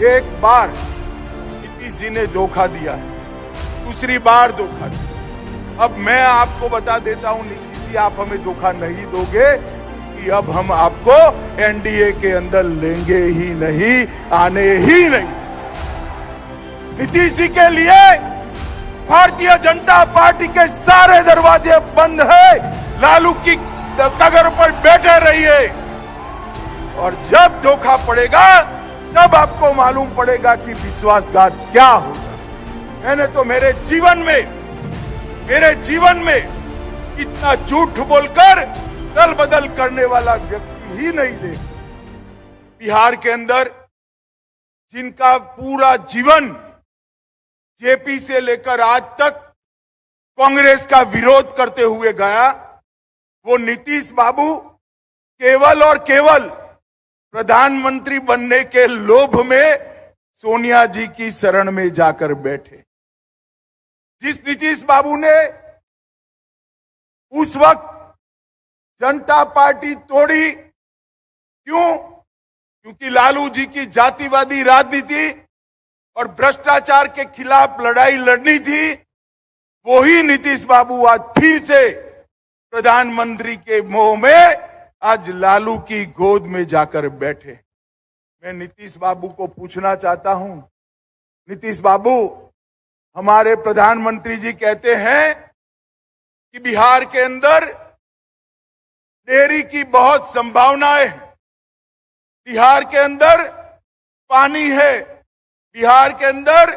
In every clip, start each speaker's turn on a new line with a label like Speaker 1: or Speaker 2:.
Speaker 1: एक बार नीतीश जी ने धोखा दिया है, दूसरी बार धोखा दिया। अब मैं आपको बता देता हूं नीतीश जी, आप हमें धोखा नहीं दोगे कि अब हम आपको एनडीए के अंदर लेंगे ही नहीं, आने ही नहीं। नीतीश जी के लिए भारतीय जनता पार्टी के सारे दरवाजे बंद है। लालू की कगर पर बैठे रहिए और जब धोखा पड़ेगा तब आपको मालूम पड़ेगा कि विश्वासघात क्या होगा। मैंने तो मेरे जीवन में इतना झूठ बोलकर दल बदल करने वाला व्यक्ति ही नहीं देखा। बिहार के अंदर जिनका पूरा जीवन जेपी से लेकर आज तक कांग्रेस का विरोध करते हुए गया, वो नीतीश बाबू केवल और केवल प्रधानमंत्री बनने के लोभ में सोनिया जी की शरण में जाकर बैठे। जिस नीतीश बाबू ने उस वक्त जनता पार्टी तोड़ी, क्यों? क्योंकि लालू जी की जातिवादी राजनीति और भ्रष्टाचार के खिलाफ लड़ाई लड़नी थी। वही नीतीश बाबू आज फिर से प्रधानमंत्री के मोह में आज लालू की गोद में जाकर बैठे। मैं नीतीश बाबू को पूछना चाहता हूं, नीतीश बाबू, हमारे प्रधानमंत्री जी कहते हैं कि बिहार के अंदर डेयरी की बहुत संभावनाएं है, बिहार के अंदर पानी है, बिहार के अंदर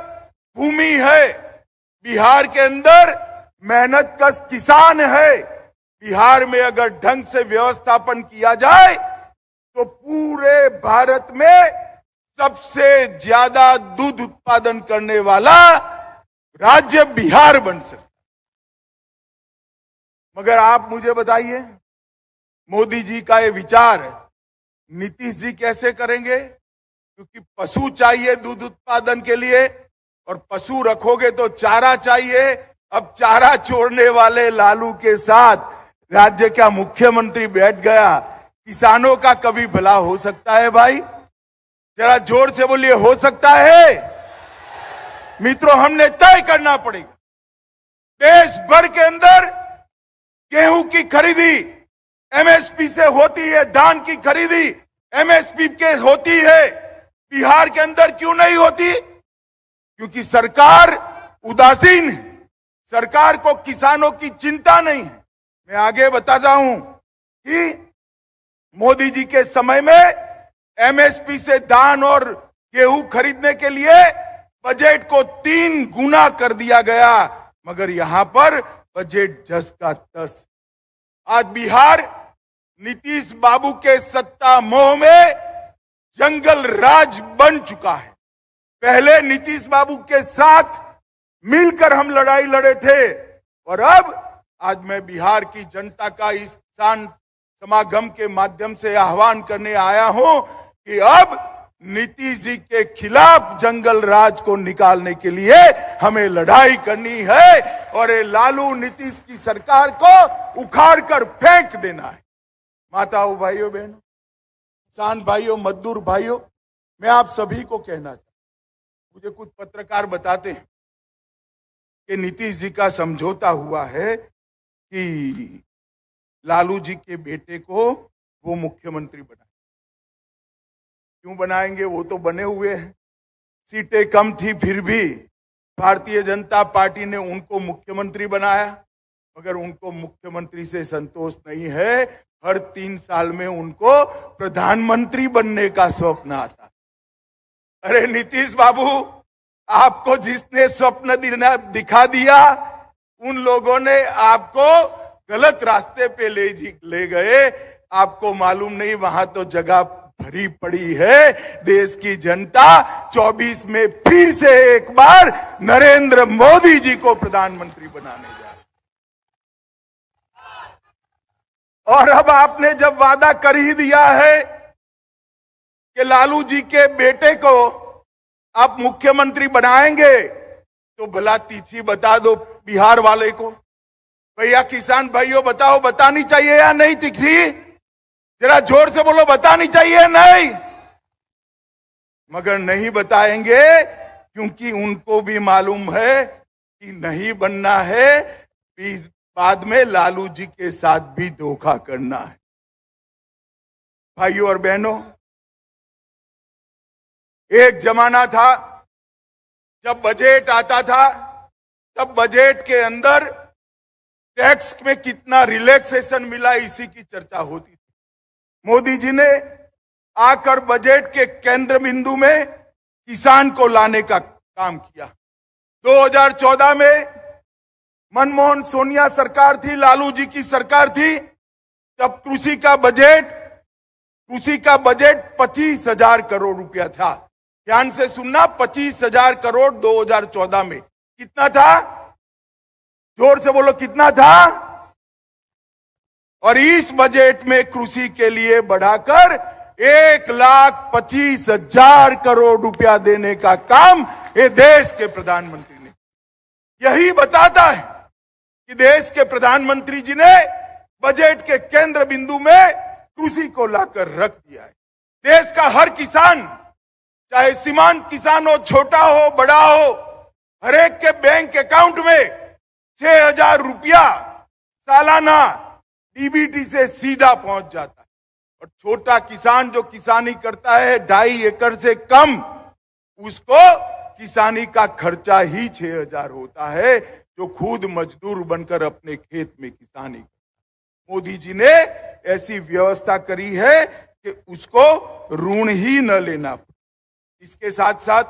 Speaker 1: भूमि है, बिहार के अंदर मेहनतकश किसान है। बिहार में अगर ढंग से व्यवस्थापन किया जाए तो पूरे भारत में सबसे ज्यादा दूध उत्पादन करने वाला राज्य बिहार बन सकता। मगर आप मुझे बताइए, मोदी जी का ये विचार नीतीश जी कैसे करेंगे? क्योंकि पशु चाहिए दूध उत्पादन के लिए और पशु रखोगे तो चारा चाहिए। अब चारा छोड़ने वाले लालू के साथ राज्य का मुख्यमंत्री बैठ गया। किसानों का कभी भला हो सकता है भाई? जरा जोर से बोलिए, हो सकता है? मित्रों, हमने तय करना पड़ेगा। देश भर के अंदर गेहूं की खरीदी एमएसपी से होती है, धान की खरीदी एमएसपी के होती है। बिहार के अंदर क्यों नहीं होती? क्योंकि सरकार उदासीन है, सरकार को किसानों की चिंता नहीं है। मैं आगे बताता हूं कि मोदी जी के समय में एमएसपी से धान और गेहूं खरीदने के लिए बजट को 3 गुना कर दिया गया, मगर यहां पर बजट जस का तस। आज बिहार नीतीश बाबू के सत्ता मोह में जंगल राज बन चुका है। पहले नीतीश बाबू के साथ मिलकर हम लड़ाई लड़े थे और अब आज मैं बिहार की जनता का इस किसान समागम के माध्यम से आह्वान करने आया हूं कि अब नीतीश जी के खिलाफ जंगल राज को निकालने के लिए हमें लड़ाई करनी है और ये लालू नीतीश की सरकार को उखाड़ कर फेंक देना है। माताओं, भाइयों, बहनों, किसान भाइयों, मजदूर भाइयों, मैं आप सभी को कहना चाहता हूं, मुझे कुछ पत्रकार बताते हैं कि नीतीश जी का समझौता हुआ है कि लालू जी के बेटे को वो मुख्यमंत्री बनाए। क्यों बनाएंगे? वो तो बने हुए हैं। सीटें कम थी फिर भी भारतीय जनता पार्टी ने उनको मुख्यमंत्री बनाया, मगर उनको मुख्यमंत्री से संतोष नहीं है। हर 3 साल में उनको प्रधानमंत्री बनने का स्वप्न आता। अरे नीतीश बाबू, आपको जिसने स्वप्न दिखा दिया उन लोगों ने आपको गलत रास्ते पे ले गए। आपको मालूम नहीं, वहां तो जगह भरी पड़ी है। देश की जनता 24 में फिर से एक बार नरेंद्र मोदी जी को प्रधानमंत्री बनाने जा रही। और अब आपने जब वादा कर ही दिया है कि लालू जी के बेटे को आप मुख्यमंत्री बनाएंगे, तो भला तिथि बता दो बिहार वाले को। भैया किसान भाइयों, बताओ, बतानी चाहिए या नहीं तिथि? जरा जोर से बोलो, बतानी चाहिए नहीं? मगर नहीं बताएंगे क्योंकि उनको भी मालूम है कि नहीं बनना है, बाद में लालू जी के साथ भी धोखा करना है। भाइयों और बहनों, एक जमाना था जब बजट आता था, तब बजट के अंदर टैक्स में कितना रिलैक्सेशन मिला इसी की चर्चा होती थी। मोदी जी ने आकर बजट के केंद्र बिंदु में किसान को लाने का काम किया। 2014 में मनमोहन सोनिया सरकार थी, लालू जी की सरकार थी, तब कृषि का बजट 25,000 करोड़ रुपया था। ध्यान से सुनना, 25,000 करोड़ 2014 में। कितना था? जोर से बोलो, कितना था? और इस बजट में कृषि के लिए बढ़ाकर 1,25,000 करोड़ रुपया देने का काम ये देश के प्रधानमंत्री ने। यही बताता है कि देश के प्रधानमंत्री जी ने बजट के केंद्र बिंदु में कृषि को लाकर रख दिया है। देश का हर किसान, चाहे सीमांत किसान हो, छोटा हो, बड़ा हो, हर एक के बैंक अकाउंट में 6,000 रुपया सालाना डीबीटी से सीधा पहुंच जाता है। और छोटा किसान जो किसानी करता है 2.5 एकड़ से कम, उसको किसानी का खर्चा ही 6,000 होता है, जो खुद मजदूर बनकर अपने खेत में किसानी करता है। मोदी जी ने ऐसी व्यवस्था करी है कि उसको ऋण ही न लेना। इसके साथ साथ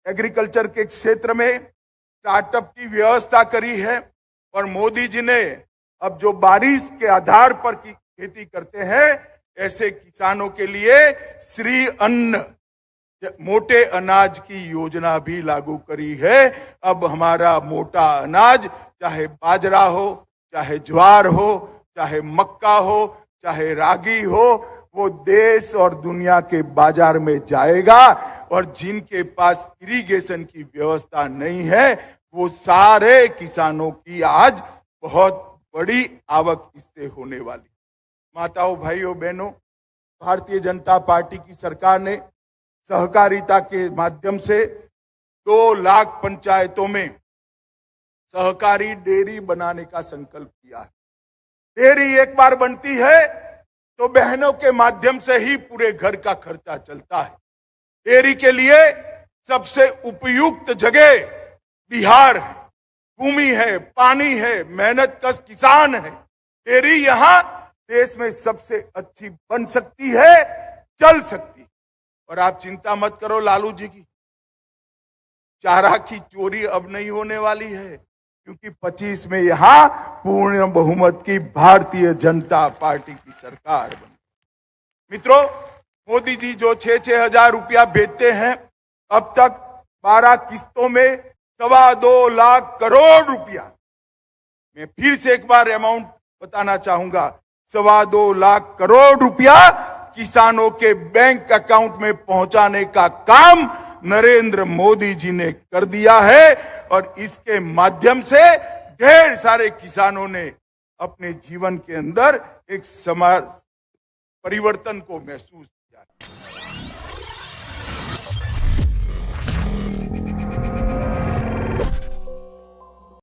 Speaker 1: एग्रीकल्चर के क्षेत्र में स्टार्टअप की व्यवस्था करी है। और मोदी जी ने अब जो बारिश के आधार पर की खेती करते हैं, ऐसे किसानों के लिए श्री अन्न, मोटे अनाज की योजना भी लागू करी है। अब हमारा मोटा अनाज, चाहे बाजरा हो, चाहे ज्वार हो, चाहे मक्का हो, चाहे रागी हो, वो देश और दुनिया के बाजार में जाएगा। और जिनके पास इरिगेशन की व्यवस्था नहीं है, वो सारे किसानों की आज बहुत बड़ी आवक इससे होने वाली। माताओं, भाइयों, बहनों, भारतीय जनता पार्टी की सरकार ने सहकारिता के माध्यम से 2 लाख पंचायतों में सहकारी डेयरी बनाने का संकल्प किया है। डेयरी एक बार बनती है तो बहनों के माध्यम से ही पूरे घर का खर्चा चलता है। डेयरी के लिए सबसे उपयुक्त जगह बिहार है, भूमि है, पानी है, मेहनतकश किसान है। डेयरी यहां देश में सबसे अच्छी बन सकती है, चल सकती है। और आप चिंता मत करो, लालू जी की चारा की चोरी अब नहीं होने वाली है, क्योंकि 25 में यहां पूर्ण बहुमत की भारतीय जनता पार्टी की सरकार बनी। मित्रों, मोदी जी जो 6,000 रुपया भेजते हैं, अब तक 12 किस्तों में 2.25 लाख करोड़ रुपया, मैं फिर से एक बार अमाउंट बताना चाहूंगा, 2.25 लाख करोड़ रुपया किसानों के बैंक अकाउंट में पहुंचाने का काम नरेंद्र मोदी जी ने कर दिया है। और इसके माध्यम से ढेर सारे किसानों ने अपने जीवन के अंदर एक समाज परिवर्तन को महसूस किया।